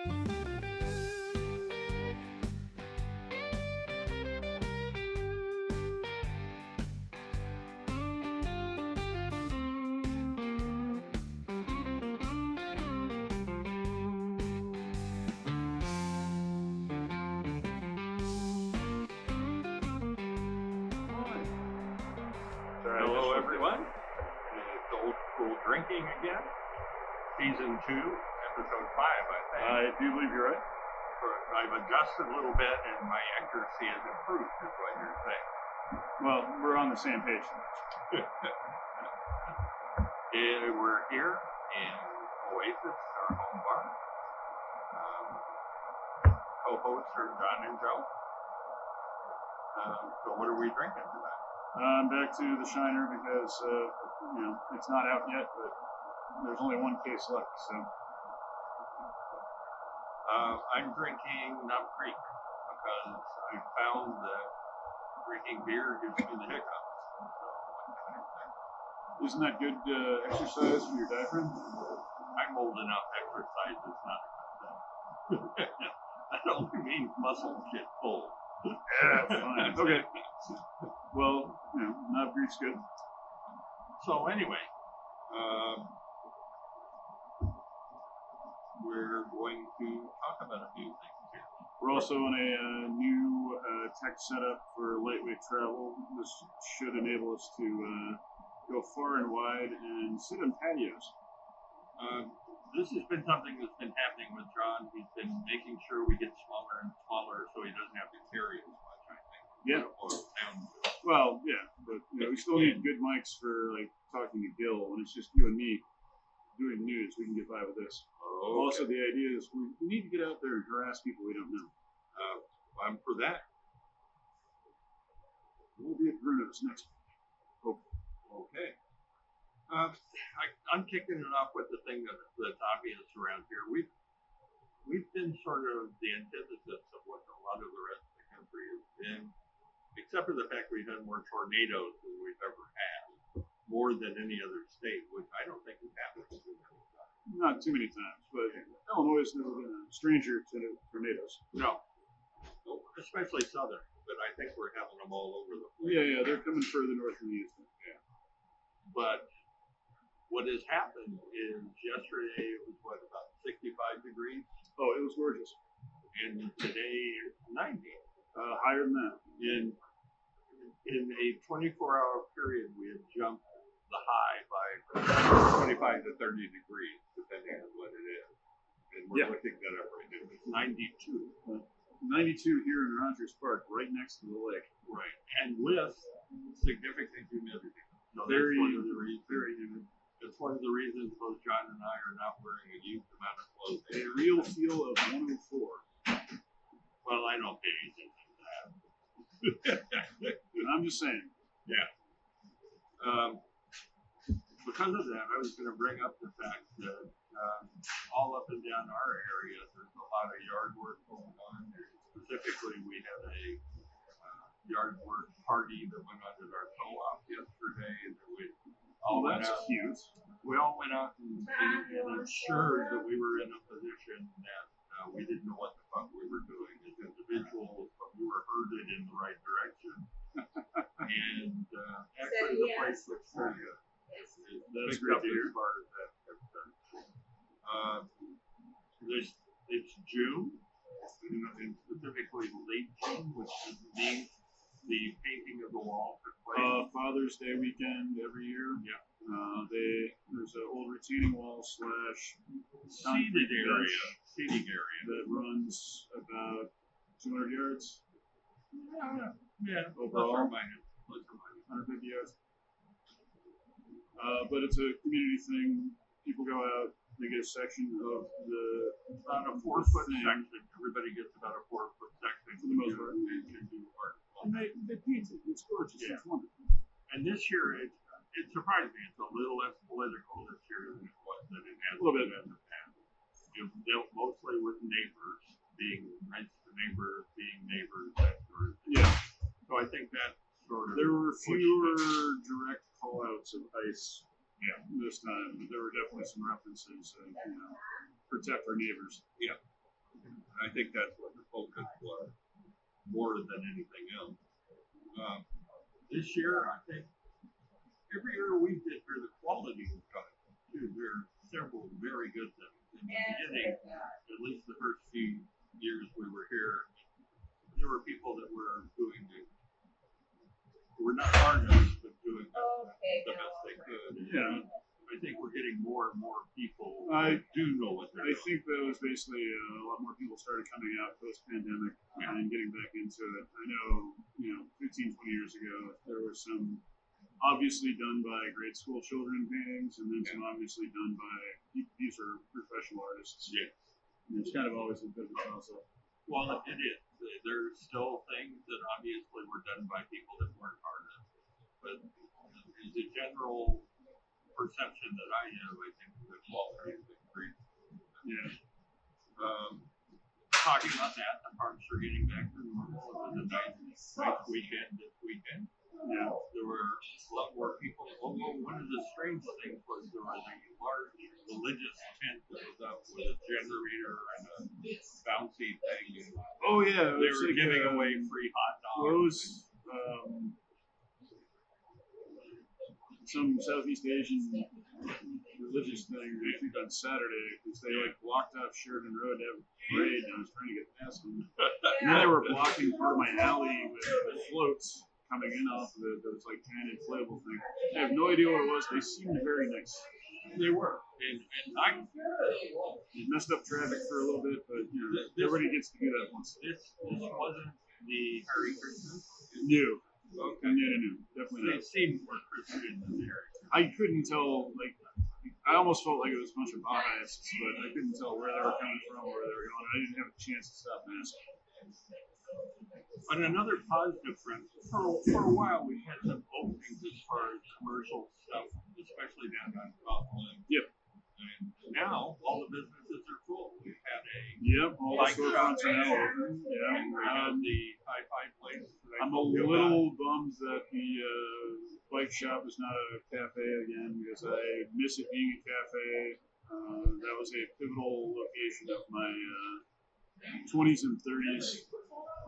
Hello, everyone. It's Old School Drinking again, Season 2, Episode 5, I think. I do believe you're right. I've adjusted a little bit, and my accuracy has improved, is what you're saying. Well, we're on the same page. We're here in Oasis, our home bar. Co-hosts are John and Joe. So what are we drinking tonight? I'm back to the Shiner because, it's not out yet, but there's only one case left, so. I'm drinking Nut Creek because I found that drinking beer gives me the hiccups. Isn't that good exercise for your diaphragm? I'm old enough. Exercise is not a good thing. That only means muscles get full. Yeah, fine. Okay. Well, Nut Creek's good. So anyway, we're going to talk about a few things here. We're also on a new tech setup for lightweight travel. This should enable us to go far and wide and sit on patios. This has been something that's been happening with John. He's been making sure we get smaller and smaller so he doesn't have to carry as much, I think. Yeah. Well, yeah, but we still need good mics for like talking to Gil. When it's just you and me doing news, we can get by with this. Okay. Also, the idea is we need to get out there and harass people we don't know. I'm for that. We'll be at Bruno's next week. Okay. I'm kicking it off with the thing that's obvious around here. We've been sort of the antithesis of what a lot of the rest of the country has been, except for the fact we've had more tornadoes than we've ever had, more than any other state, which I don't think has happened too many times. Not too many times, but Illinois has never been a stranger to tornadoes. No, especially southern, but I think we're having them all over the place. Yeah, they're coming further north than the east. Yeah. But what has happened is yesterday it was about 65 degrees. Oh, it was gorgeous. And today it's 90. Higher than that. In a 24-hour period, we had jumped the high by 25 to 30 degrees, depending on what it is. And we're looking that up right now. It's 92. 92 here in Rogers Park, right next to the lake. Right. And with significant humidity. So Very, that's one of the reasons. Very humid. It's one of the reasons both John and I are not wearing a huge amount of clothing. A real feel of 104. Well, I don't pay anything to that. I'm just saying. Yeah. Because of that, I was going to bring up the fact that all up and down our area, there's a lot of yard work going on. Specifically, we had a yard work party that went on at our co-op yesterday, and we all went out. Cute. We all went out and ensured that we were in a position that we didn't know what the fuck we were doing as individuals, but we were herded in the right direction. And actually, the place looks pretty good. That's great to hear. As far as that concerns. It's June, and specifically late June, which means the painting of the wall took place. Father's Day weekend every year. Yeah. There's an old retaining wall / seating area that runs about 200 yards. Yeah. Overall, Plus or minus. 150 yards. But it's a community thing. People go out. They get a section of about a 4-foot section. Everybody gets about a 4-foot section for the most part. And can do art. And they paint it. It's gorgeous. Yeah. It's wonderful. And this year, it surprised me. It's a little less political this year than it has been in the past. It dealt mostly with neighbors, being nice to neighbors, being neighbors, that sort of thing. Yeah. So I think that sort of. There were fewer direct call-outs of ICE this time, but there were definitely some references, protect our neighbors. Yeah. I think that's what the focus was more than anything else. This year, I think every year we did here, the quality was good too. There are several very good things. In the beginning, at least the first few years we were here, there were people that were doing it. We're not artists, but doing the best they could. Yeah. I think we're getting more and more people I do know what they're I doing. think that was basically a lot more people started coming out post-pandemic and getting back into it. I know, 15, 20 years ago, there were some obviously done by grade school children paintings, and then some obviously done by, these are professional artists. Yeah. And it's kind of always a bit of a toss-up. Well, it is. There's still things that obviously were done by people that weren't artists. But as a general perception that I have, I think the quality is increasing. Yeah. Talking about that, the parks are getting back to normal. It was a nice weekend this weekend. Yeah. There were a lot more people. Although one of the strange things was there was a large religious tent that was up with a generator and a bouncy thing. Oh yeah. They were giving away free hot dogs. Some Southeast Asian religious thing, I think on Saturday, because they blocked off Sheridan Road to have a parade, and I was trying to get past them. And then they were blocking part of my alley with floats coming in off of it. That was kind of inflatable thing. I have no idea what it was. They seemed very nice. They were, and it messed up traffic for a little bit, but everybody gets to do that once. This wasn't the Hare Krishna. No. Okay. No, definitely They not. seemed more Christian than Hare. I couldn't tell, I almost felt like it was a bunch of Baha'is, but I couldn't tell where they were coming from, where they were going. I didn't have a chance to stop and ask. On another positive front, for a while we had some openings as far as commercial stuff, especially downtown Scotland. Yep. And now all the businesses are full. We've had all the storefronts are now open. Yeah. And we had the hi-fi place. I'm a little bummed that the bike shop is not a cafe again, because I miss it being a cafe. That was a pivotal location of my 20s and 30s,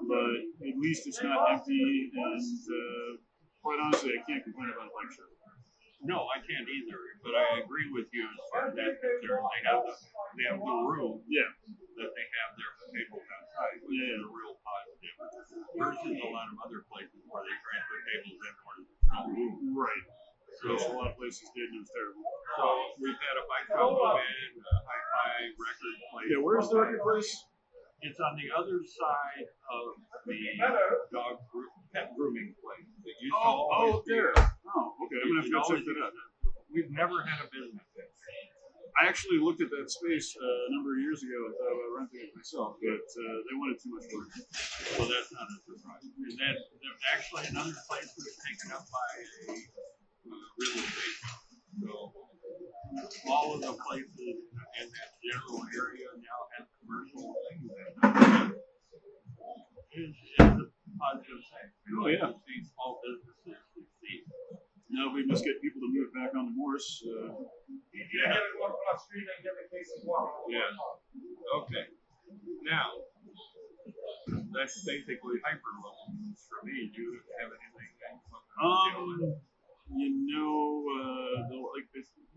but at least it's not empty, and quite honestly, I can't complain about a bike shop. No, I can't either, but I agree with you as far as that's concerned. They have the room that they have their tables outside, which is a real positive, versus a lot of other places where they transfer tables in where there's no room. Right. So a lot of places did, and it was terrible. So we've had a bike shop come in, a hi-fi record place. Yeah, where's the record place? It's on the other side of the pet grooming place. That used to always be there. Oh, okay. I'm gonna have to go check that out. We've never had a business there. I actually looked at that space a number of years ago and thought about renting it myself, but they wanted too much work. So that's not a surprise. And then actually another place was taken up by a real estate company. So all of the places in that general area now have commercial things in them. It's a positive thing. Oh, yeah. To see small businesses succeed. Now if we just get people to move back on the Morse. Yeah. Okay. Now, that's basically hyperloans for me. Do you have anything?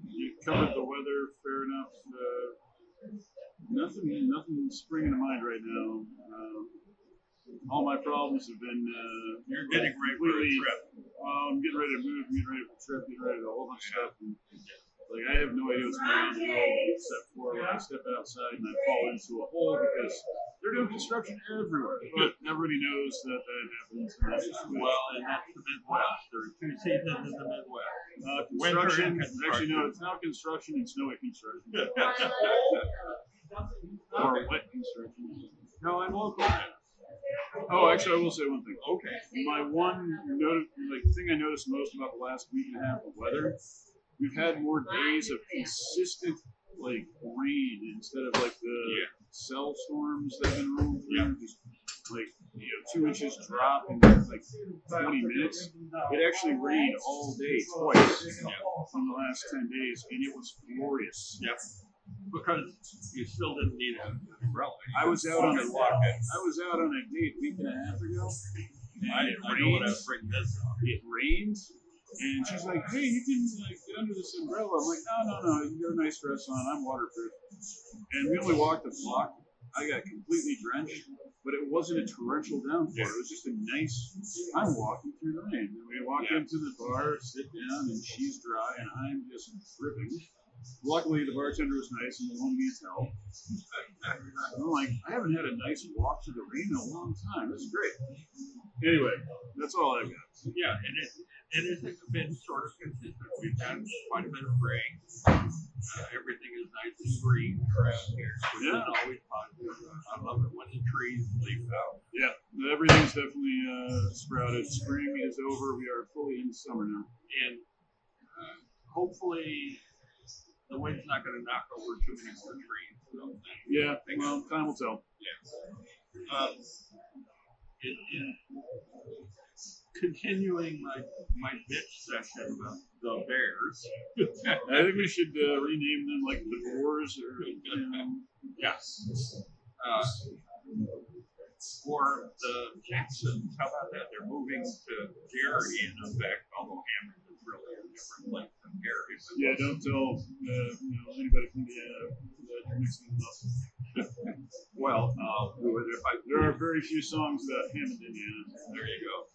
You covered the weather, fair enough. Nothing springing to mind right now. All my problems have been. You're getting ready for a trip. I'm getting ready to move, getting ready for a trip, getting ready to a whole bunch of stuff. And, I have no idea what's going on in the world except for when I step outside and I fall into a hole because they're doing construction everywhere. But everybody knows that happens. And that's just Well, and that's the Midwest. There are two seasons in the Midwest. Construction. Winter and Actually, no, it's not construction, it's snowy construction. Or wet construction. No, I'm local. Oh, actually, I will say one thing. Okay. My one thing I noticed most about the last week and a half of weather, we've had more days of consistent rain instead of the cell storms that have been rolling through. Just 2 inches drop in 20 minutes. It actually rained all day twice in the last 10 days, and it was glorious. Yep. because you still didn't need an umbrella. I was out on a walk in. I was out on a date a week and a half ago. And I know what I was bringing this up. It rained, and she's like, "Hey, you can get under this umbrella." I'm like, "No, you can get a nice dress on. I'm waterproof." And we only walked a block. I got completely drenched, but it wasn't a torrential downpour. It was just a nice. I'm walking through the rain. And we walk into the bar, sit down, and she's dry, and I'm just dripping. Luckily, the bartender was nice and won't need help. I'm like, I haven't had a nice walk through the rain in a long time. This is great. Anyway, that's all I've got. Yeah, and it's been sort of consistent. We've had quite a bit of rain. Everything is nice and green around here, which is always positive. I love it when the trees leaf out. Yeah, everything's definitely sprouted. Spring is over. We are fully in summer now. And hopefully the wind's not going to knock over too many more trees. So yeah, well, time will tell. Yeah. In continuing my bitch session about the Bears. I think we should rename them like the Boars or yes. For the Jacksons, how about that? They're moving to Gary in effect, although Hammond is really a different place than Gary. Yeah, don't tell anybody from Indiana that you're mixing them up. Well, if there are very few songs about Hammond, Indiana. There you go.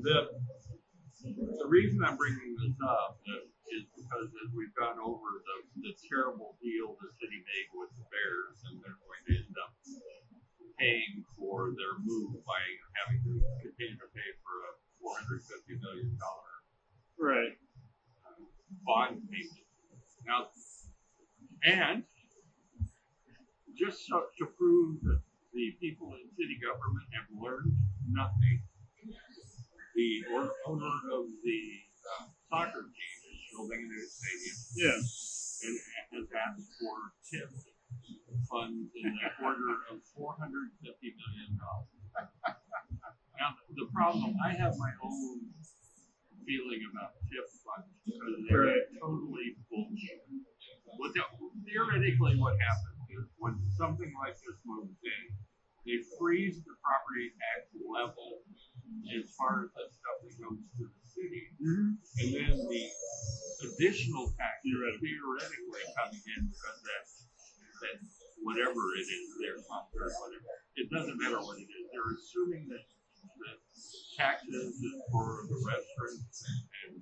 The reason I'm bringing this up is because as we've gone over the terrible deal the city made with the Bears, and they're going to end up paying for their move by having to continue to pay for a $450 million right bond payment. Now, and just to prove that the people in city government have learned nothing, the owner of the soccer team is building a new stadium. Yeah. And has asked for TIP funds in the order of $450 million. Now, the problem, I have my own feeling about TIP funds because they're totally bullshit. Theoretically, what happens is when something like this moves in, they freeze the property tax level as far as the stuff that goes to the city, and then the additional tax theoretically coming in because that's whatever it is, their or whatever. It doesn't matter what it is. They're assuming that the taxes for the restaurants and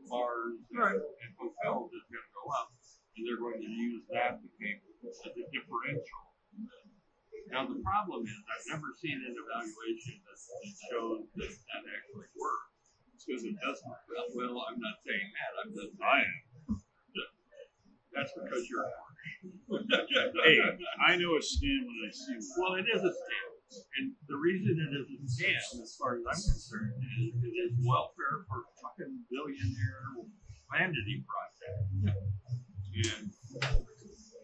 bars and hotels is going to go up, and they're going to use that to pay as a differential. Now the problem is I've never seen an evaluation that shows that actually works. It's because it doesn't. Well, I'm not saying that. I'm just saying that's because you're harsh. Hey, I know a scam when I see one. Well, it is a scam. And the reason it is a scam, as far as I'm concerned, is it is welfare for fucking billionaire vanity project. And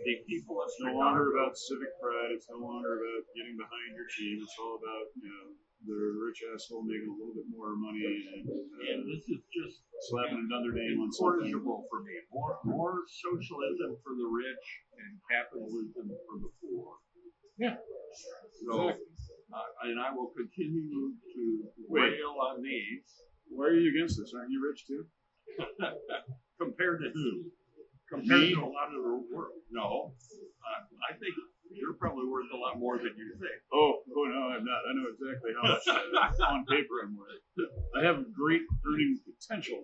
the people it's no longer about civic pride. It's no longer about getting behind your team. It's all about the rich asshole making a little bit more money and this is just slapping another name on something. Incorrigible for me. More socialism for the rich and capitalism for the poor. Yeah. So, and I will continue to rail on these. Why are you against this? Aren't you rich too? Compared to who? Compared to a lot of the world. No. I think you're probably worth a lot more than you think. Oh no, I'm not. I know exactly how much on paper I'm worth. I have great earning potential.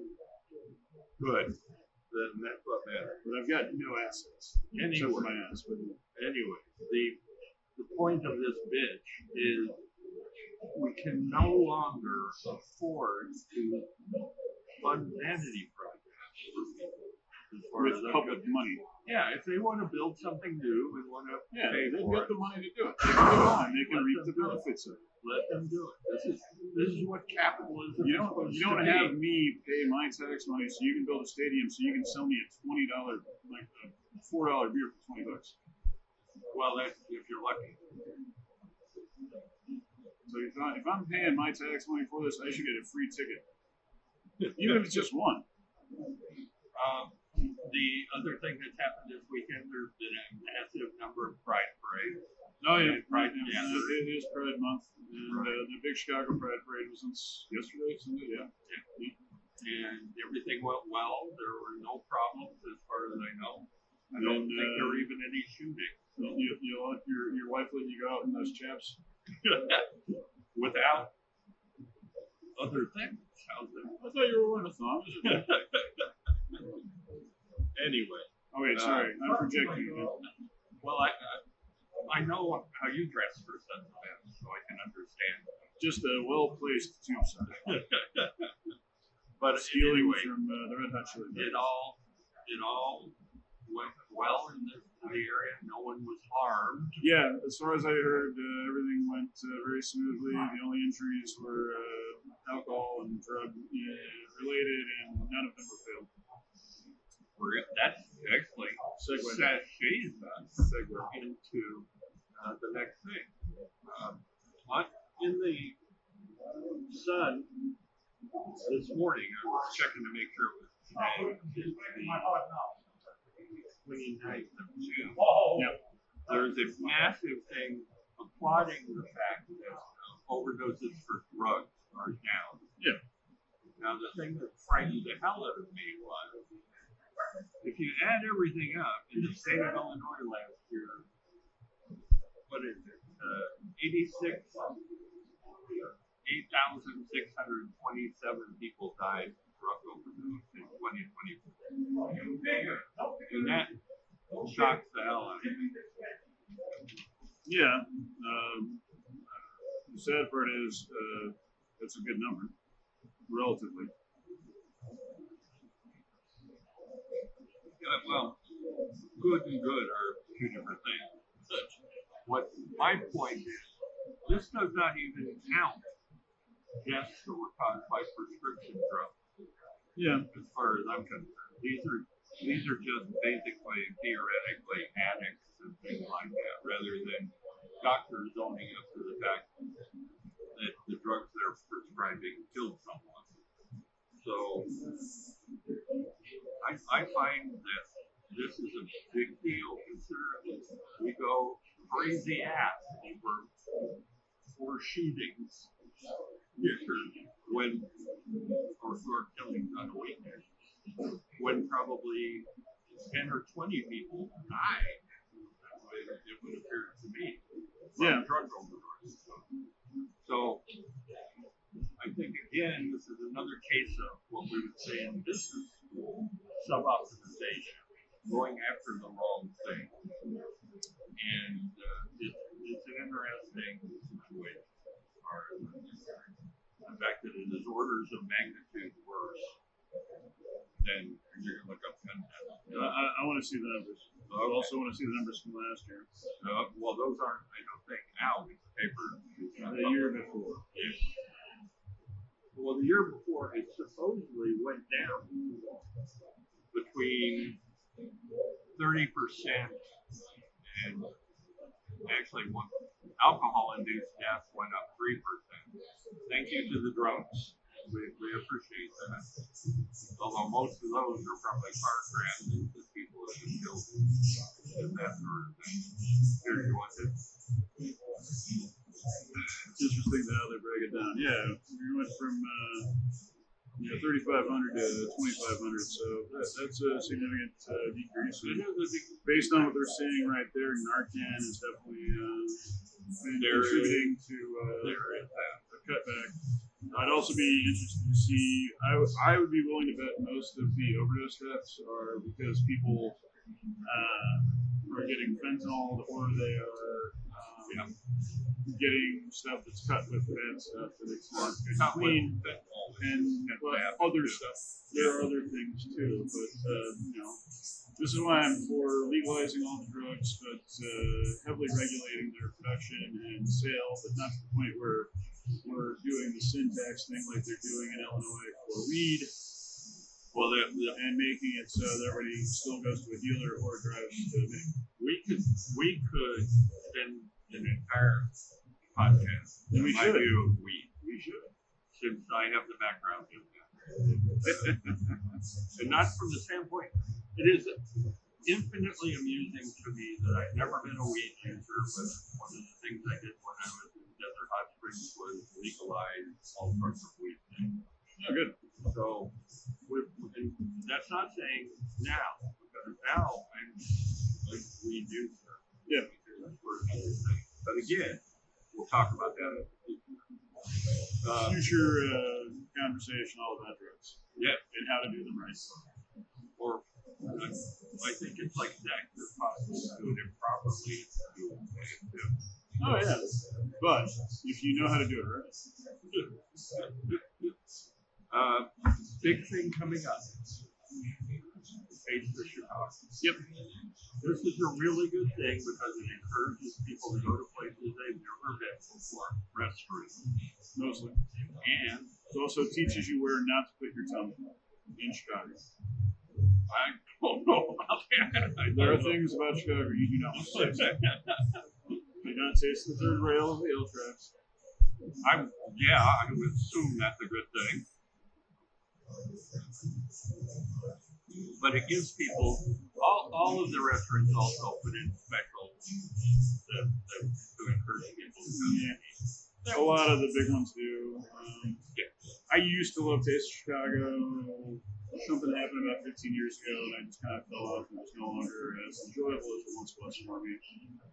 Good. Then that's what matters. But I've got no assets. Anyway, except for my ass. But anyway, the point of this bitch is we can no longer afford to fund vanity projects for people. With public money. Yeah, if they want to build something new and want to pay they've for got it, the money to do it. They can go on. They can reap the benefits of it. Let them do it. This is what capitalism You is supposed don't to have be. me pay my tax money so you can build a stadium so you can sell me a $20, like a $4 beer for $20. Well, that's if you're lucky. So if I'm paying my tax money for this, I should get a free ticket, even if it's just one. The other thing that's happened this weekend, there's been a massive number of pride parades. Oh yeah, Pride it is Pride Month, and the big Chicago Pride Parade was yesterday, Sunday, yeah. And everything went well. There were no problems as far as I know. I don't think there were even any shootings. So. You let your wife let you go out in those chaps? Without other things. How's that? I thought you were wearing a thong. Anyway. Oh wait, sorry, I'm projecting. Well, I know how you dress for such events, so I can understand. Just a well-placed tube sock. But stealing anyway, from the Red Hot Chili Peppers. It all went well in the area. No one was harmed. Yeah, as far as I heard, everything went very smoothly. The only injuries were alcohol and drug related, and none of them were fatal. That's actually sashays us into the next thing. In the Sun this morning, I was checking to make sure it was today. It's the 29th of June. Yep. There's a massive thing applauding the fact that overdoses for drugs are down. Yeah. Now, the thing that frightened the hell out of me was, if you add everything up, in the state of Illinois last year, what is it? 8,627 people died of drug overdose in 2024. And that shocks the hell out of me. Yeah. The sad part is that's a good number, relatively. Well, good and good are two different things. What my point is, this does not even count deaths that were caused by prescription drugs. Yeah. As far as I'm concerned, these are just basically theoretically addicts and things like that, rather than doctors owning up to the fact that the drugs they're prescribing killed someone. So I find that this is a big deal, considering we go crazy ass for shootings or killings on a weekend, when probably 10 or 20 people died. It would appear to me from drug overdose. So I think, again, this is another case of what we would say in business school, sub-optimization, going after the wrong thing. And it's an interesting situation as far as the fact that it is orders of magnitude worse than you're going to look up gun deaths. I want to see the numbers. Okay. I also want to see the numbers from last year. Well, those aren't, I don't think, out in the paper. The year before. Yeah. Well, the year before, it supposedly went down between 30% and actually alcohol-induced deaths went up 3%. Thank you to the drones. We appreciate that. Although most of those are probably car crashes that people have been killed and that sort of thing. Here you want it. It's interesting how they break it down. Yeah, we went from 3,500 to 2,500, so that's a significant decrease. Based on what they're saying right there, Narcan is definitely contributing to a cutback. I'd also be interested to see. I would be willing to bet most of the overdose deaths are because people are getting fentanyl, or they are getting stuff that's cut with bad stuff that it's not clean, and other stuff. There are other things too, but this is why I'm for legalizing all the drugs, but heavily regulating their production and sale, but not to the point where we're doing the sin tax thing like they're doing in Illinois for weed. Well, and making it so that everybody still goes to a dealer or drives to me. We could spend an entire podcast on my view of weed. We should, since I have the background in that. And not from the standpoint. It is infinitely amusing to me that I've never been a weed user, but one of the things I did when I was in Desert Hot Springs was legalize all sorts of weed things. Oh, good. So, and that's not saying now, because now I'm a weed user. Yeah. But again, we'll talk about that in the future. Future conversation all about drugs. Yeah. And how to do them right. Or I think it's like that. You're possible doing it properly. Oh yeah. But if you know how to do it right. Big thing coming up. Taste of Chicago. Yep. This is a really good thing because it encourages people to go to places they've never been before. Restaurants. Mostly. And it also teaches you where not to put your tongue in Chicago. I don't know about that. There are things about Chicago you do not want to taste. Do not taste the third rail of the L tracks. I would assume that's a good thing. But it gives people, all of the restaurants also put in specials to encourage people to come in. A lot of the big ones do. I used to love Taste of Chicago. Something happened about 15 years ago, and I just kind of fell off, and it was no longer as enjoyable as it once was for me.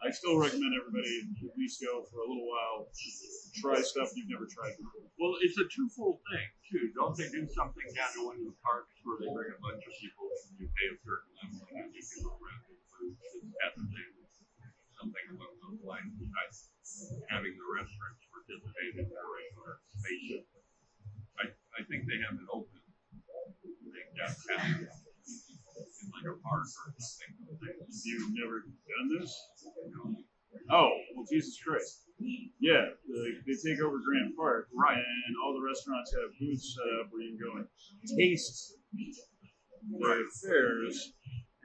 I still recommend everybody at least go for a little while, try stuff you've never tried before. Well, it's a twofold thing, too. Don't they do something down to one of the parks where they bring a bunch of people and you pay a certain amount and you can go around and food? Something along those lines, besides having the restaurants participate in their regular spaces. I think they have it open. Downtown, in like a park or something. You've never done this? No. Oh, well, Jesus Christ. Yeah, they take over Grand Park, right? And all the restaurants have booths set up where you can go and taste their fares.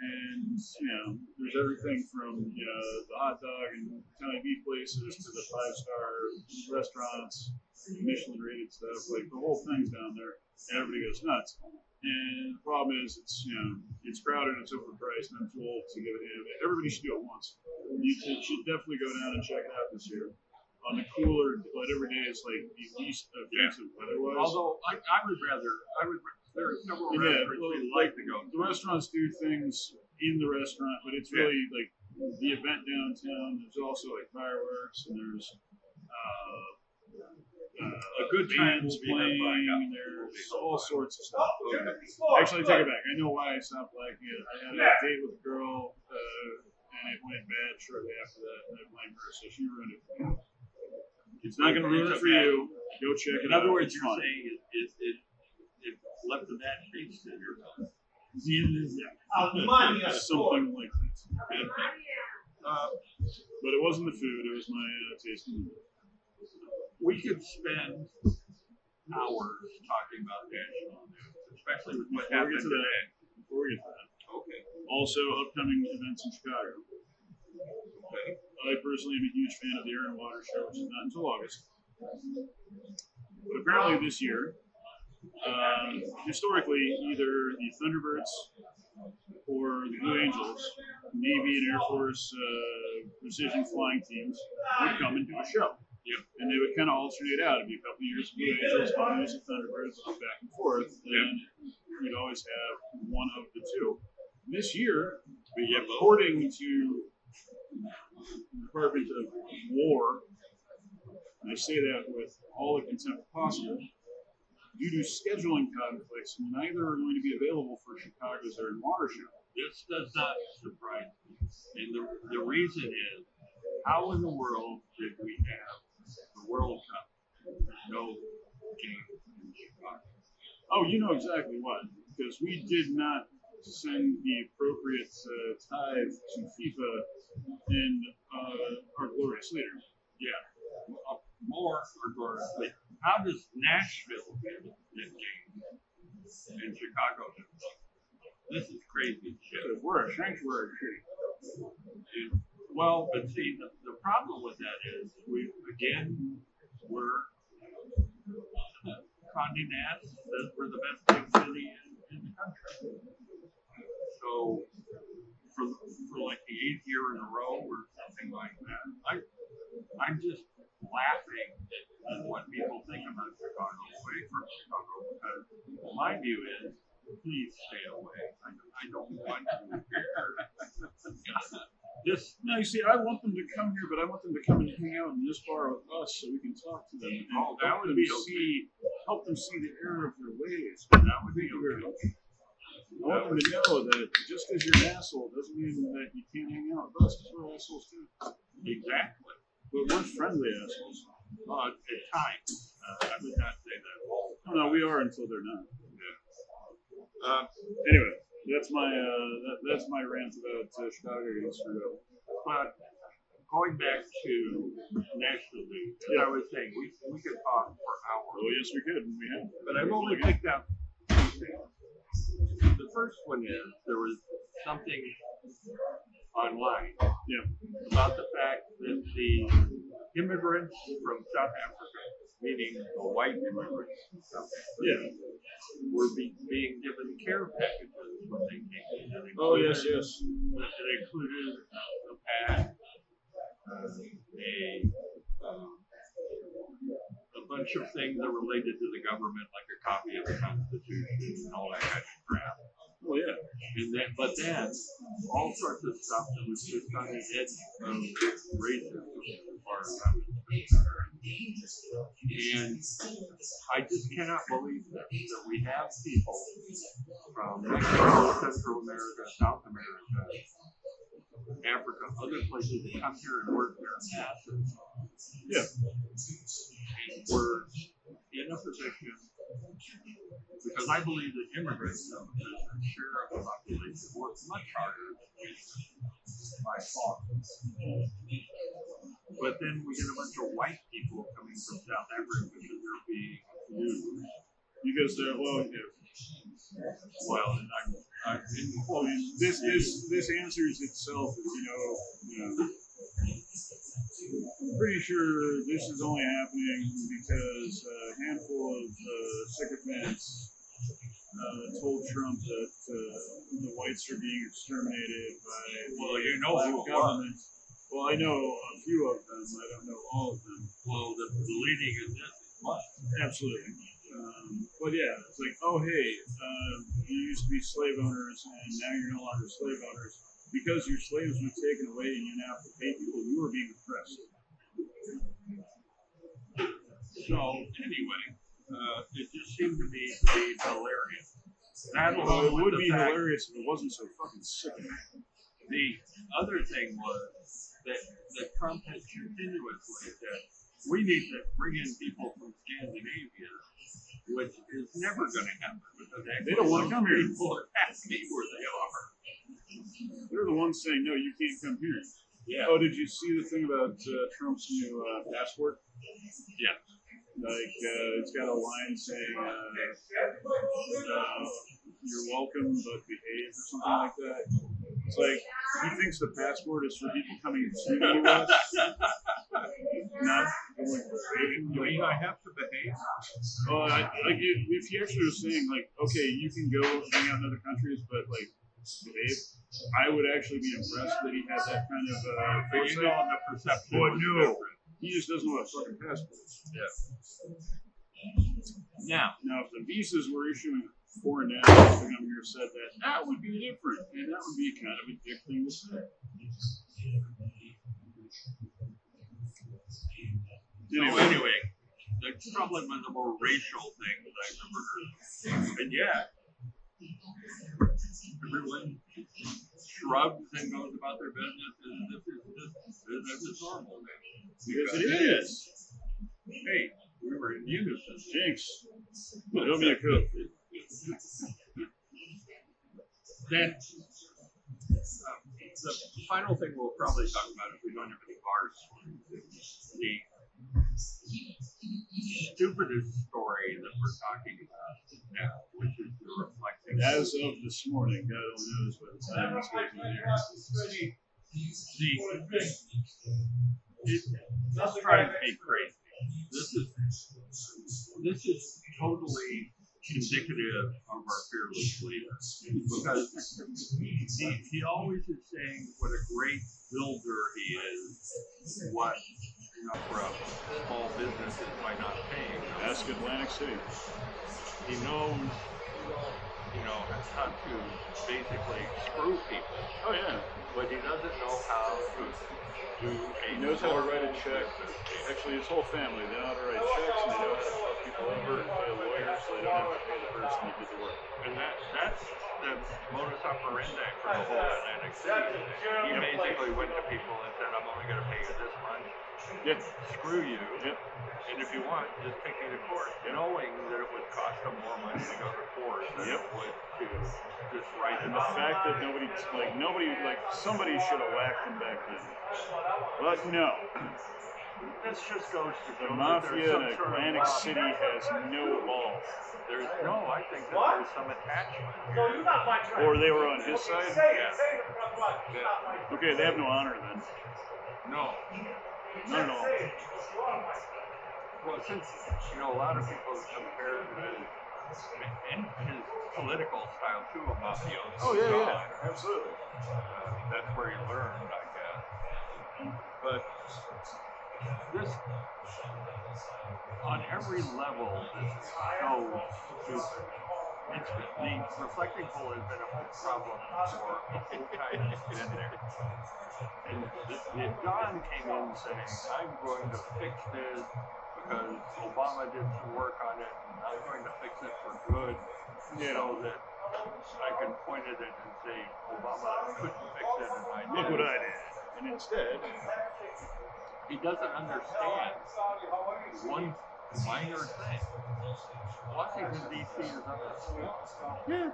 And, there's everything from, the hot dog and Italian beef places to the 5-star restaurants, Michelin rated stuff. Like, the whole thing's down there. And everybody goes nuts. And the problem is, it's crowded, it's overpriced, and I'm too old to give it in. Everybody should do it once. You should definitely go down and check it out this year. On the cooler, whatever day is like the least offensive weather-wise. Although there are several restaurants we'd like to go to. The restaurants do things in the restaurant, but it's really like the event downtown. There's also like fireworks, and there's a good time playing. There's all sorts of stuff. Actually, I take it back. I know why I stopped liking it. I had a date with a girl, and it went bad shortly after that, and I blame her, so she ruined it for me. It's not going to ruin it for you. Go check it out. In other words, you're saying it left a bad taste in your mouth. Something like that. But it wasn't the food, it was my taste in the food. We could spend hours talking about national news, especially with what happened today. Before we get to that. Okay. Also, upcoming events in Chicago. Okay. I personally am a huge fan of the Air and Water Show, which is not until August. But apparently this year, historically, either the Thunderbirds or the Blue Angels, Navy and Air Force precision flying teams would come and do a show. Yep. And they would kind of alternate out. It'd be a couple of years of Blue Angels, a couple of years of Thunderbirds, back and forth. And we'd always have one of the two. This year, according to the Department of War, and I say that with all the contempt possible, due to scheduling conflicts, neither are going to be available for Chicago's Air and Water Show. This does not surprise me. And the reason is, how in the world did we have the World Cup no game in Chicago? Oh, you know exactly why. Because we did not send the appropriate tithe to FIFA in our glorious leader. Yeah. More our glorious leader. How does Nashville get games and Chicago doesn't? This is crazy shit. We're a sanctuary city. Well, but see, the problem with that is we're Condé Nast says we're the best big city in the country. So for like the 8th year in a row or something like that, I'm just laughing at what people think about Chicago away from Chicago because my view is, please stay away. I don't want you here. No, you see, I want them to come here, but I want them to come and hang out in this bar with us so we can talk to them. Oh, that would be okay. Help them see the error of their ways. That would be okay. I want them to know that just because you're an asshole doesn't mean that you can't hang out with us, because we're assholes too. Exactly. But we're friendly assholes. At times. I would not say that. Oh, no, we are until they're not. Yeah. Anyway, that's my rant about Chicago getting screwed up. But going back to National News, as I was saying, we could talk for hours. Oh, yes, we could, and we have. But I've only picked up 2 things. The first one is there was something online about the fact that the immigrants from South Africa, meaning the white immigrants from South Africa, were being given care packages when they came in. Oh, yes. It included a pad, a bunch of things that related to the government, like a copy of the Constitution and all that kind of crap. Oh, yeah. But then, all sorts of stuff that was just on the edge of racism as far as I was concerned. And I just cannot believe that we have people from Mexico, Central America, South America, Africa, other places that come here and work their asses. Yeah. And we're in a position, because I believe that immigrants, as a share of the population, work much harder by far. But then we get a bunch of white people coming from South Africa because they're being used. Because they're, this answers itself, I'm pretty sure this is only happening because a handful of sycophants told Trump that the whites are being exterminated by the government. Well, I know a few of them. I don't know all of them. Well, the leading in this is what? Absolutely. But yeah, it's like, oh hey, you used to be slave owners and now you're no longer slave owners. Because your slaves were taken away and you now have to pay people, you were being oppressed. So, anyway, it just seemed to me to be hilarious. It would be hilarious if it wasn't so fucking sickening. The other thing was that Trump has continuously said, we need to bring in people from Scandinavia, which is never going to happen because they don't want to come here. People are happy where they are. They're the ones saying, no, you can't come here. Yeah. Oh, did you see the thing about Trump's new passport? Yeah. Like, it's got a line saying, you're welcome, but behave, or something like that. It's like, he thinks the passport is for people coming to the U.S., not going to Do I have to behave? If he actually was saying, like, okay, you can go hang out in other countries, but, like, behave, I would actually be impressed that he had that kind of foresight. The perception. But no, he just doesn't know what fucking passports. Yeah. Now, if the visas were issuing foreign nationals to come here said that would be different, and that would be kind of a dick thing to say. Anyway, that's probably one of the more racial things I've ever heard. And yet, everyone shrugs and goes about their business as if this is normal. Because it is. Hey, we were in unison. Jinx. Don't be a cook. Then, the final thing we'll probably talk about if we don't have any bars, the stupidest story that we're talking about now, which is the reflecting. As of this morning, God only knows what the time is going to be. This drives me crazy. This is totally indicative of our fearless leader, because he always is saying what a great builder he is, what for a small business is by not paying. Ask Atlantic City. He knows, how to basically screw people. Oh yeah. But he doesn't know how to do a. He knows how to write a check. Actually, his whole family, they know how to write checks, and they know how to fuck people over and pay a lawyer so they don't have to pay the person who did the work. And that's the modus operandi for the whole Atlantic City. He basically went to people and said, I'm only going to pay you this much. Yep. Screw you. Yep. And if you want, just take me to court. Knowing that it would cost them more money to go to court than it would to just write it. And the fact that somebody should have whacked him back then. But no. This just goes to the mafia in Atlantic City has no balls. I think that there's some attachment. Or they were on his side? Yeah. Okay, they have no honor then. No. Not at all. Well, since, a lot of people compare his political style to a mafioso. Oh, yeah, absolutely. That's where he learned, I guess. But this, on every level, this is so stupid. The reflecting hole has been a problem for a long time. It's been there. And Don came in saying, I'm going to fix this because Obama did some work on it, and I'm going to fix it for good, so that I can point at it and say, Obama couldn't fix it, and I did. Look what I did. And instead, he doesn't understand one minor thing. Washington, D.C. is under assault. Yeah.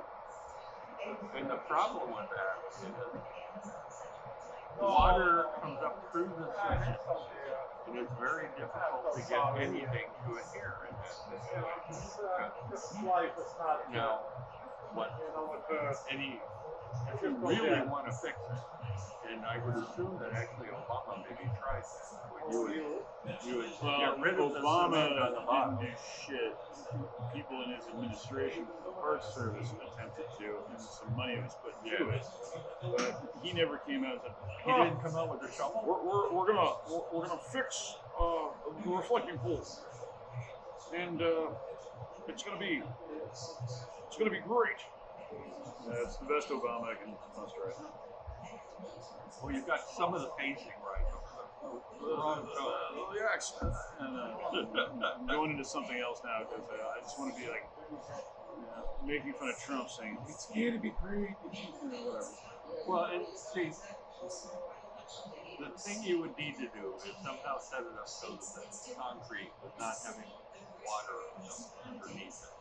And the problem with that is water comes up through the cement. And it's very difficult to get anything to adhere in that situation. Now, if you really want to fix it, and I would assume that actually Obama maybe tried that. You would get rid of Obama the cement on the bottom. didn't do shit. People in his administration, the Parks Service attempted to, and some money was put into it. But he never came out and said, He didn't come out with a shovel? We're gonna fix the reflecting pool, and it's gonna be great. That's the best Obama I can muster right now. Well, you've got some of the pacing right. I'm going into something else now because I just want to be making fun of Trump, saying it's going to be great, whatever. Well, and see, the thing you would need to do is somehow set it up so that the concrete was not having water underneath it,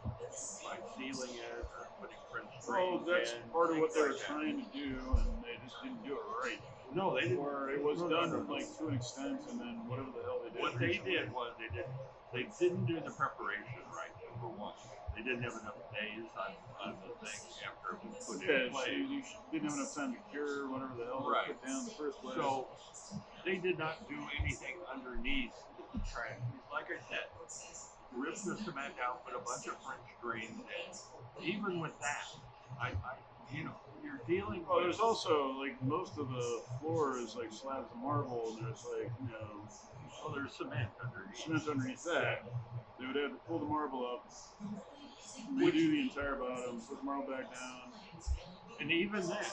by sealing it or putting French drains. Well, that's part of what they were trying to do, and they just didn't do it right. No, they didn't. Or it was done to an extent, and then whatever the hell they did. What they did was they didn't do the preparation right. Number one, they didn't have enough days on the thing after it was put in place. You didn't have enough time to cure whatever the hell they put down in the first place. So they did not do anything underneath the track. Like I said, rip the cement out, put a bunch of French drains in. Even with that, you're dealing with... Well, there's also, most of the floor is slabs of marble, and there's there's cement underneath. Cement underneath that. They would have to pull the marble up, redo the entire bottom, put the marble back down. And even then,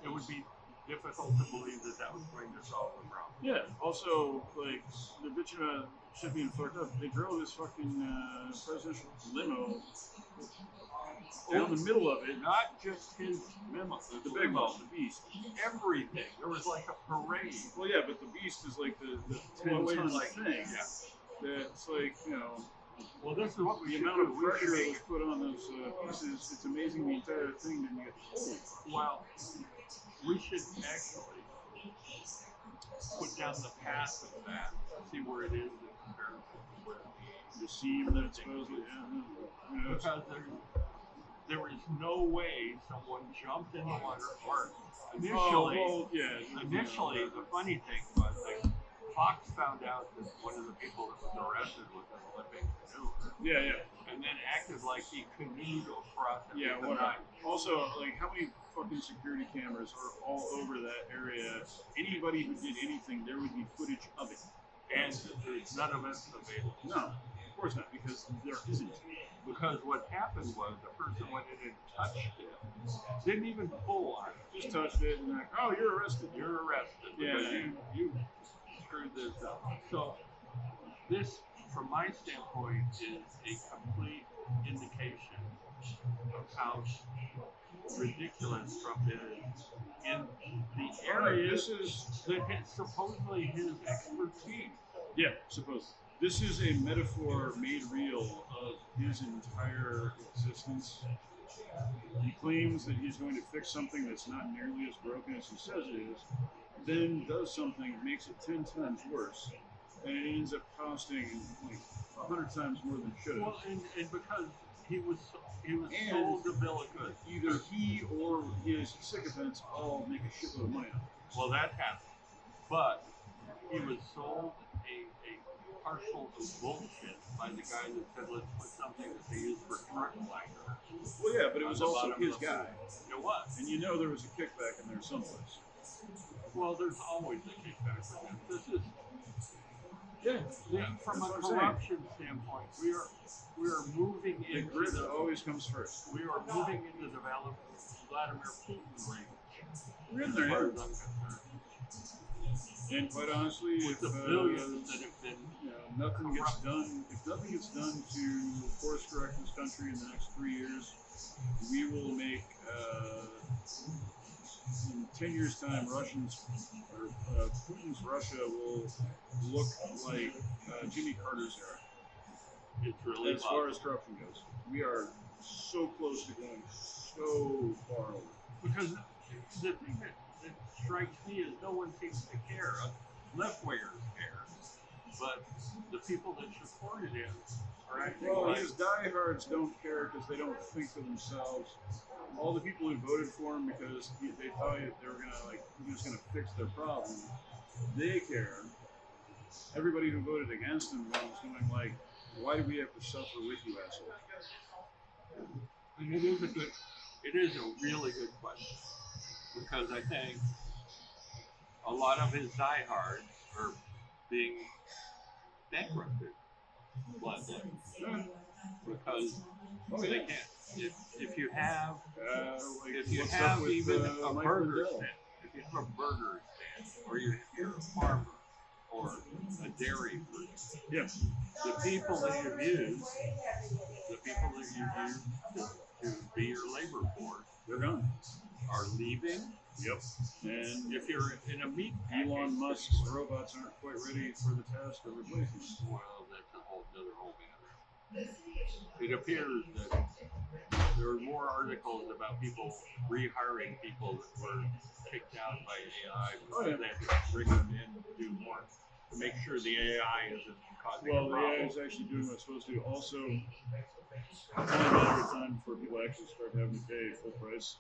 it would be difficult to believe that was going to solve the problem. Yeah, also, the bitch about shit being fucked up, they drove this fucking presidential limo down the middle of it. Not just his limo, the big one, the Beast. Everything. There was a parade. Well, yeah, but the Beast is the 10-ton thing. Yeah. That's well, this is what the amount of pressure that was put on those pieces. It's amazing the entire thing didn't get pulled. Well, we should actually put down the path of that, see where it is in comparison to where the seam that it's supposedly. Because there is no way someone jumped in the water. Or initially, the funny thing was Fox found out that one of the people that was arrested was an Olympic canoer, Yeah. and then acted like he canoed across it Yeah, with a what? knife. Also, like, how many fucking security cameras are all over that area? Anybody who did anything, there would be footage of it. And there's none of it available. No, of course not, because there isn't. Because what happened was the person went in and touched it, didn't even pull on it. Just touched it and like, oh, you're arrested. You're arrested because you screwed this up. So this, from my standpoint, is a complete indication of how ridiculous Trump is in the areas that is supposedly his expertise. Yeah, suppose. This is a metaphor made real of his entire existence. He claims that he's going to fix something that's not nearly as broken as he says it is, then does something, makes it 10 times worse, and it ends up costing like 100 times more than it should have. Well, and because he was sold a bill of goods. Either he or his sycophants all make a shitload of money on it. Well, that happened. But he was sold a parcel of bullshit by the guy that said, let's put something that they use for truck liners. Well, yeah, but it was also his guy. It was. And you know there was a kickback in there someplace. Well, there's always a kickback with him. This is... Yeah, from a corruption standpoint, we are moving the into grift always comes first. We are moving into the Vladimir Putin range. We're in As there, far yeah. as I'm concerned. And quite honestly, With the billions that have been nothing gets done, if nothing gets done to course correct this country in the next 3 years, we will make in 10 years' time, Putin's Russia will look like Jimmy Carter's era. It's really as far as corruption goes. We are so close to going so far over. Because the thing that strikes me is no one seems to care. Left-wingers care. But the people that supported him are acting like... his diehards don't care because they don't think for themselves. All the people who voted for him because they thought they were he was gonna fix their problem, they care. Everybody who voted against him was going like, why do we have to suffer with you, asshole? And it is a really good question. Because I think a lot of his diehards are being bankrupted bluntly. Because they can't. If you have even a burger stand, if you have a burger stand, or you're a farmer, or a dairy person, the people that you use to be your labor force, they're gone. Are leaving. Yep. And if you're in a meat package, Elon Musk's robots aren't quite ready for the task of replacing them. Well, that's a whole matter. It appears that there are more articles about people rehiring people that were kicked out by AI because they had to bring them in to do more to make sure the AI isn't causing a problem. Well, the AI is actually doing what it's supposed to. Also, it's only a matter of time before people actually start having to pay full price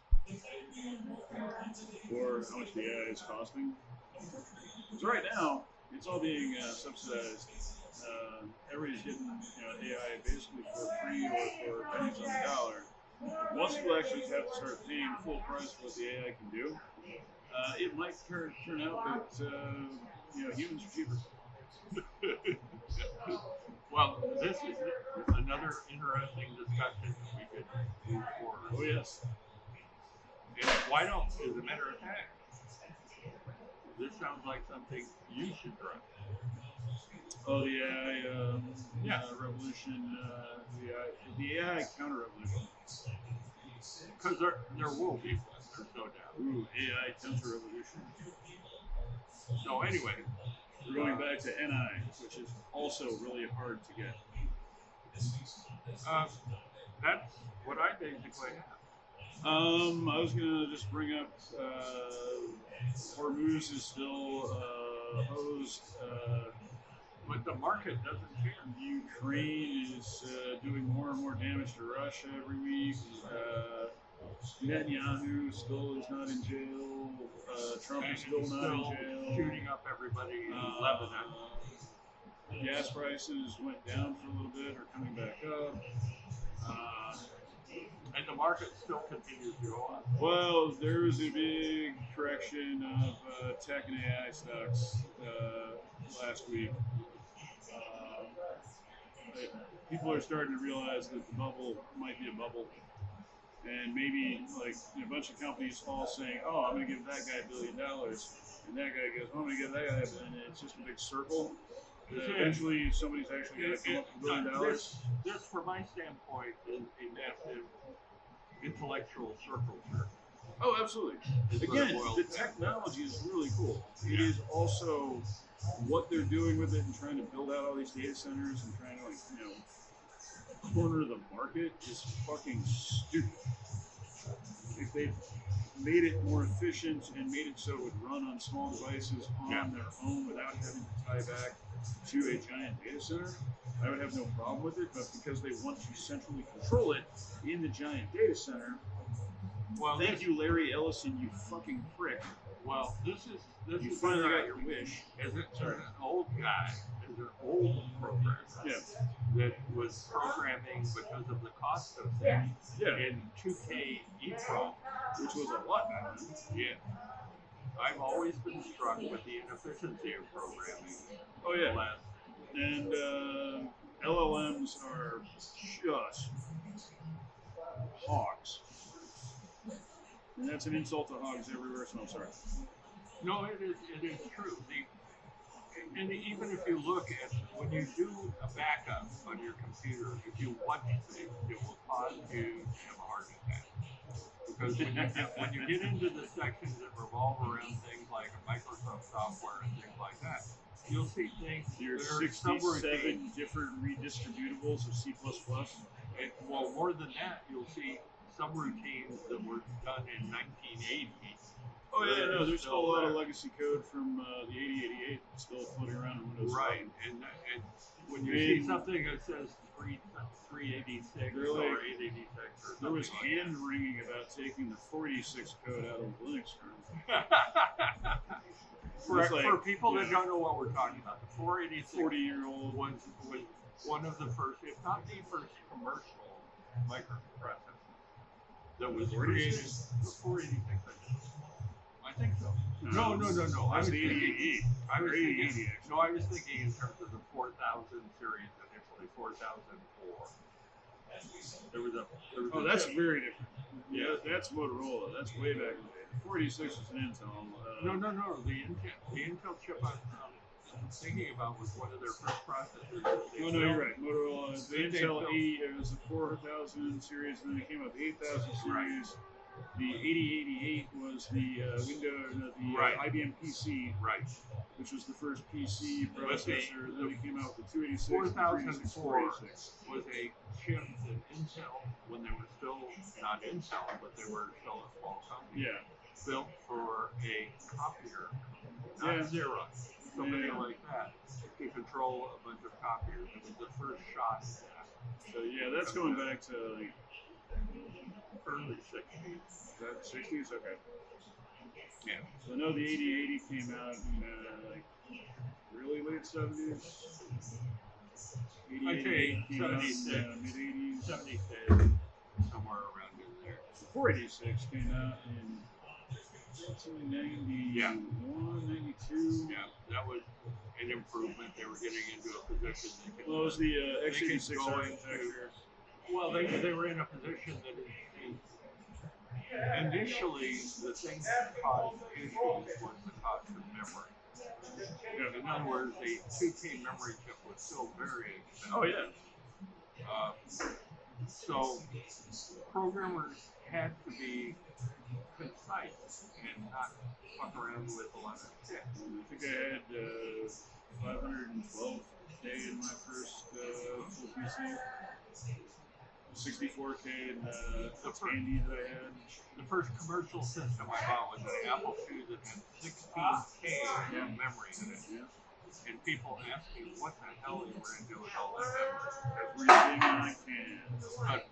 for how much the AI is costing. So right now, it's all being subsidized. Everybody's getting AI basically for free or for pennies on the dollar. Once people actually have to start paying full price for what the AI can do, it might turn out that humans are cheaper. Well, this is another interesting discussion that we could move forward. Oh yes. And why don't, as a matter of fact, this sounds like something you should drive. Oh, the AI revolution, the AI counter-revolution. Because there will be one, there's no doubt. Ooh, AI counter-revolution. So anyway. We're going back to NI, which is also really hard to get. That's what I basically have. I was going to just bring up Hormuz is still hosed. But the market doesn't care. Ukraine is doing more and more damage to Russia every week. Netanyahu still is not in jail. Trump is still not in jail. Shooting up everybody in Lebanon. Gas prices went down for a little bit, are coming back up. And the market still continues to go up. Well, there was a big correction of tech and AI stocks last week. People are starting to realize that the bubble might be a bubble. And maybe like a bunch of companies all saying, "Oh, I'm going to give that guy $1 billion," and that guy goes, "Oh, I'm going to give that guy $1 billion." And it's just a big circle. Eventually, somebody's actually going to come up with $1 billion. This, from my standpoint, is a massive intellectual circle jerk. Oh, absolutely. Again, the technology is really cool. It is also what they're doing with it and trying to build out all these data centers and trying to corner the market is fucking stupid. If they made it more efficient and made it so it would run on small devices on their own without having to tie back to a giant data center, I would have no problem with it. But because they want to centrally control it in the giant data center, thank you, Larry Ellison, you fucking prick. Well, this you finally got your wish. As an old guy, as an old programmer that was programming because of the cost of things in 2K EEPROM, which was a lot back then. Yeah. I've always been struck with the inefficiency of programming. Oh yeah. And LLMs are just hogs. And that's an insult to hogs everywhere, so I'm sorry. No, it is true. And even if you look at when you do a backup on your computer, if you watch things, it will cause you to have a heart attack. Because when you get into the sections that revolve around things like Microsoft software and things like that, you'll see things. There's 67 different redistributables of C++. Well, more than that, you'll see subroutines that were done in 1980. Oh yeah, no, there's still a lot of legacy code from the 8088 still floating around in Windows. Right, and when you see something that says 386 or 886 or something, there was hand wringing about taking the 486 code out of Linux kernel. For people that don't know what we're talking about, the 486 40-year-old was one of the first, if not the first, commercial microprocessor that was created. The 486, I think so. No. I was thinking. I was thinking in terms of the 4000 series initially, 4004. That's very different. Yeah, that's Motorola. That's way back in the day. The 486 is an Intel. No. The Intel chip I'm thinking about was one of their first processors. No, you're right. Motorola. The Intel 80, it was the 4000 series, and then it came out the 8000 series. Right. The 8088 was the IBM PC, which was the first PC processor. Then it came out with the 286. 4004 was a chip that Intel, when they were still not Intel, but they were still a small company, built for a copier, not Xerox, somebody like that, to control a bunch of copiers. It was the first shot at that. So that's going back to like early 60s. Is that 60s? Okay. Yeah. So I know the 8080 came out in like really late 70s. 8088 came out in mid 80s. 76, somewhere around in there. The 486 came out in 1991, 92. Yeah, that was an improvement. They were getting into a position. It was the x86 architecture. Well, they were in a position that initially the thing that caused issues was the cost of memory. In other words, a 2K memory chip was still very expensive. Oh yeah. So programmers had to be concise and not fuck around with a lot of shit. I think I had 512K in my first full PC. 64K in the Tandy that I had. The first commercial system I bought was an Apple II that had 16K of memory in it. Yeah. And people asked me what the hell you were going to do with all that memory. Everything I can.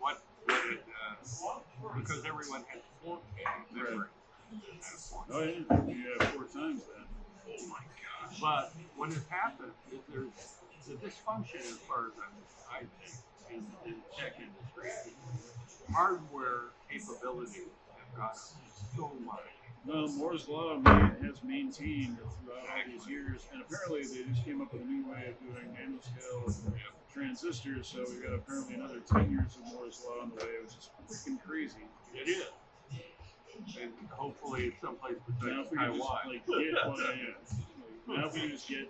But But because everyone had 4K memory. Oh yeah, you have 4 times that. Oh my gosh. But what has happened is there's the dysfunction as far as I think in tech industry. Hardware capabilities have got so much. No, Moore's Law has maintained throughout all these years, and apparently they just came up with a new way of doing nanoscale transistors, so we've got apparently another 10 years of Moore's Law on the way, which is freaking crazy. It is. And hopefully it's someplace Now if besides we Taiwan. Now if we just get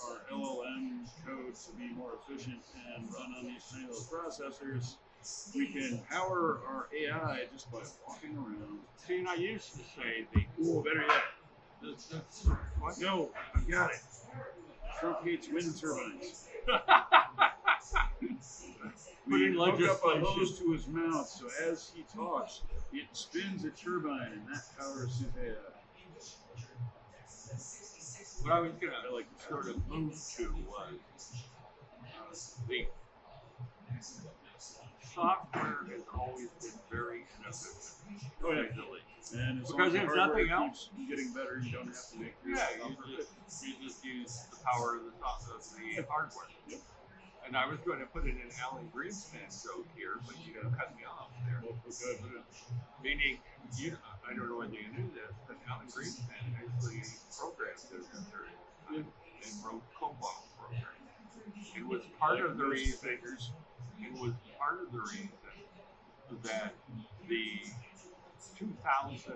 our LLM code to be more efficient and run on these tiny little processors, we can power our AI just by walking around. See, and I used to say the Better yet. what? No, I've got it. Trump hates wind turbines. We hook up a hose to his mouth, so as he talks, it spins a turbine, and that powers his AI. What I was going to sort of move to was the software has always been very inefficient. Oh yeah. And because if nothing else, keeps getting better, you don't have to make you just use the power of the hardware. Yep. And I was going to put in an Alan Greenspan joke here, but you cut me off there. Well, good. Meaning, I don't know whether you knew this, but Alan Greenspan actually programmed this and wrote COBOL programs. It was part of the reason. It was part of the reason that the 2000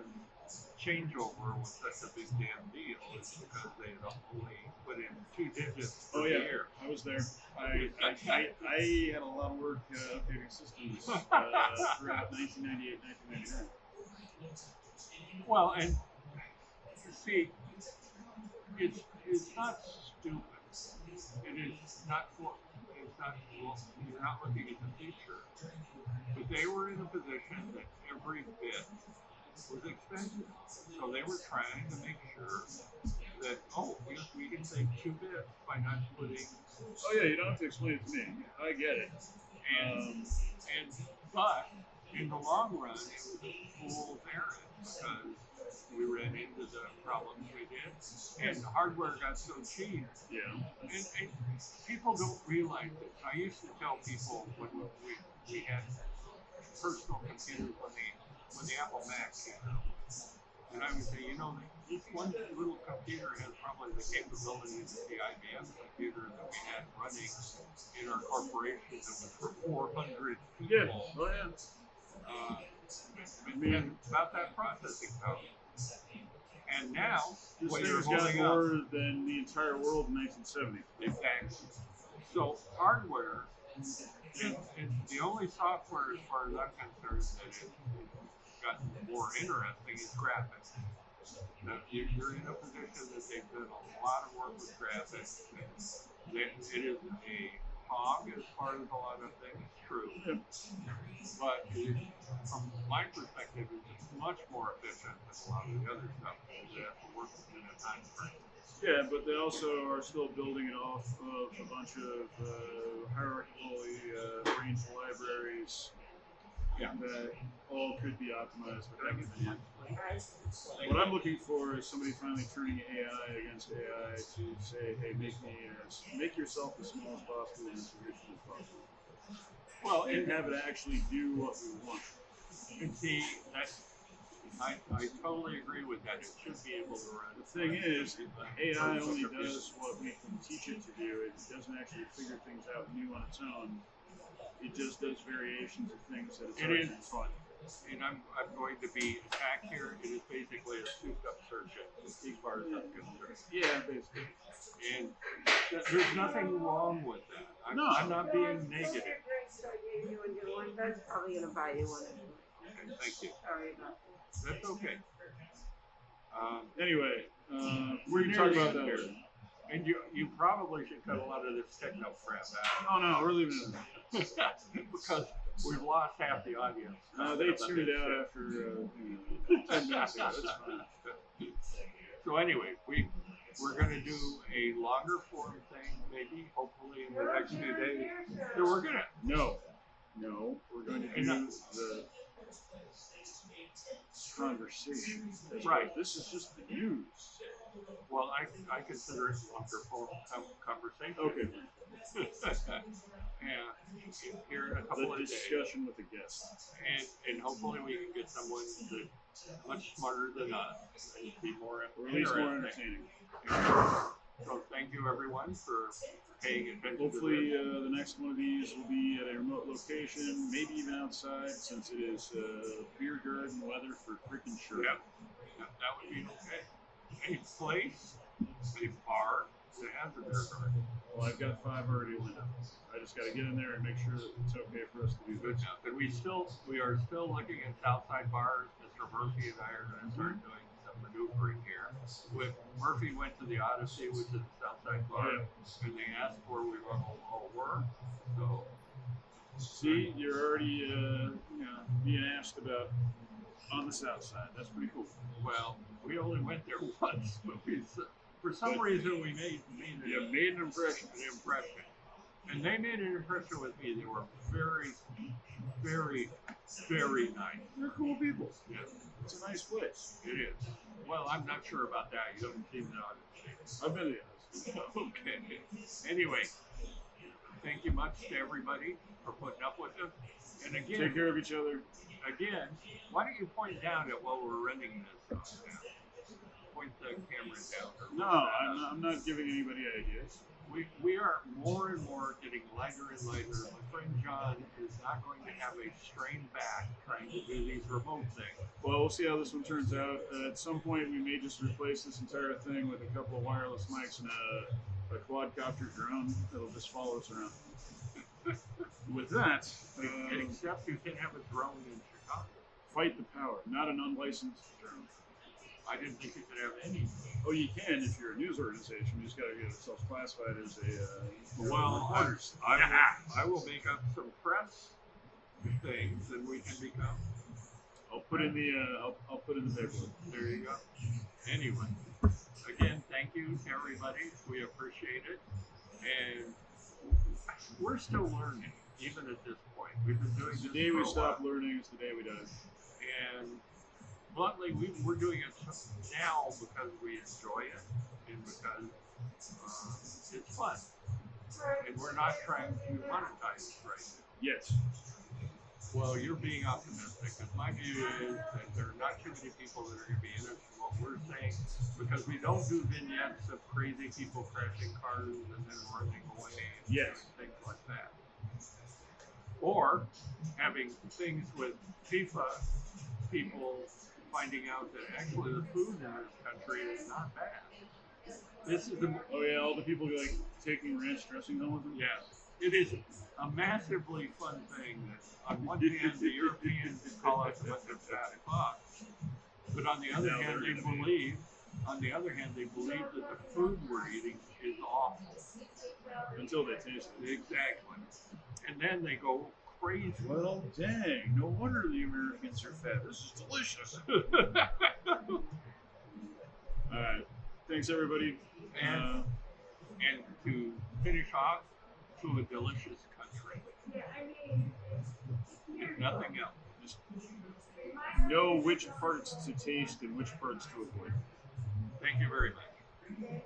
changeover was such a big damn deal. Is because they had only put in 2 digits per year. I was there. I had a lot of work updating systems throughout 1998, 1999. Well, and see, it's not stupid. It is not. It's not. You're not looking at the future. But they were in a position that every bit was expensive, so they were trying to make sure that we can save 2 bits by not putting. Oh yeah, you don't have to explain it to me. I get it. But in the long run, it was a fool's errand because we ran into the problems we did, and hardware got so cheap. Yeah. And people don't realize it. I used to tell people when we had personal computers when the Apple Mac came out, and I would say, this one little computer has probably the capabilities of the IBM computer that we had running in our corporation that was for 400 people. Yeah. Oh yeah. And about that processing power. And now, this what thing's you're got holding more than the entire world in 1970. Exactly. So hardware, and the only software, as far as I'm concerned, that has gotten more interesting is graphics. Now, you're in a position that they've done a lot of work with graphics. It is a hog as far as a lot of things, true. But from my perspective, it's much more efficient than a lot of the other stuff because they have to work within a time frame. Yeah, but they also are still building it off of a bunch of hierarchically arranged libraries that all could be optimized with everything. What I'm looking for is somebody finally turning AI against AI to say, hey, make yourself as small as possible and as efficient as possible. Well, and have it actually do what we want. And see, I totally agree with that. It should be able to run. The thing is, AI only does what we can teach it to do. It doesn't actually figure things out new on its own. It just does variations of things that it's already fun. And I'm going to be attacked here. It is basically a souped-up search engine, as far as I'm concerned. Yeah, basically. And there's nothing wrong with that. I'm not being negative. That's probably going to buy you one. Okay, thank you. Sorry about that. That's okay. Anyway, we're talking talking about that. And you probably should cut a lot of this techno crap out. Oh no, we're leaving it in. Because we've lost half the audience. They tuned it out after 10 minutes ago. That's fine. So anyway, we're going to do a longer form thing, maybe, hopefully in the next few days. So we're going to. No. No, we're going to do the conversation. Right. This is just the news. Well, I consider it wonderful conversation. Okay. Yeah, here in a couple The of days. discussion with the guests. And hopefully we can get someone that's much smarter than us and be more Or at least more interesting. entertaining. So thank you everyone for paying attention. Hopefully to this. the next one of these will be at a remote location, maybe even outside, since it is beer garden weather for freaking sure. Yep, that would be okay. A place, a bar that has a beer garden. Well, I've got 5 already lined up. I just got to get in there and make sure that it's okay for us to do Good this. enough. And we are still looking at Southside bars. Mr. Murphy and I are going to start doing some maneuvering here. Murphy went to the Odyssey, which is the Southside bar, and they asked where we all were. So, see, you're already being asked about on the south side. That's pretty cool. well, we only went there once, but for some reason we made an impression. And they made an impression with me. They were very, very, very nice. They're cool people. Yeah, It's a nice place. it is. Well, I'm not sure about that. You haven't seen the Odyssey. I've been there. Okay. Anyway, thank you much to everybody for putting up with us. And Take again, care of each other. why don't you point down at what we're renting this on? Point the camera down. Or No, lift that up. I'm not giving anybody ideas. We are more and more getting lighter and lighter. My friend John is not going to have a strained back trying to do these remote things. Well, we'll see how this one turns out. At some point, we may just replace this entire thing with a couple of wireless mics and a quadcopter drone that'll just follow us around. With that, Except you can have a drone in Chicago. fight the power, not an unlicensed drone. I didn't think you could have any. Oh, you can if you're a news organization. You just got to get yourself classified as a Well, reporters. I will make up some press things, and we can become. I'll put in the I'll put in the paperwork. There you go. Anyway, again, thank you to everybody. We appreciate it, and we're still learning, even at this point. We've been doing this The day for we a stop while. learning is the day we die. And bluntly, we're doing it now because we enjoy it and because it's fun. And we're not trying to monetize it right now. Yes. Well, you're being optimistic, because my view is that there are not too many people that are going to be interested in what we're saying, because we don't do vignettes of crazy people crashing cars and then running away and Yes. things like that. Or having things with FIFA people finding out that actually the food in this country is not bad. This is the Oh yeah, all the people like taking ranch dressing home with them. yes, it is a massively fun thing that on one hand the Europeans call us a bunch of fat fucks, but on the other Now hand they're they gonna be. believe that the food we're eating is awful. Until they taste it. Exactly. And then they go crazy. Well, dang! No wonder the Americans are fat. This is delicious. All right. Thanks, everybody. And to finish off, to a delicious country. If nothing else. Just know which parts to taste and which parts to avoid. Thank you very much.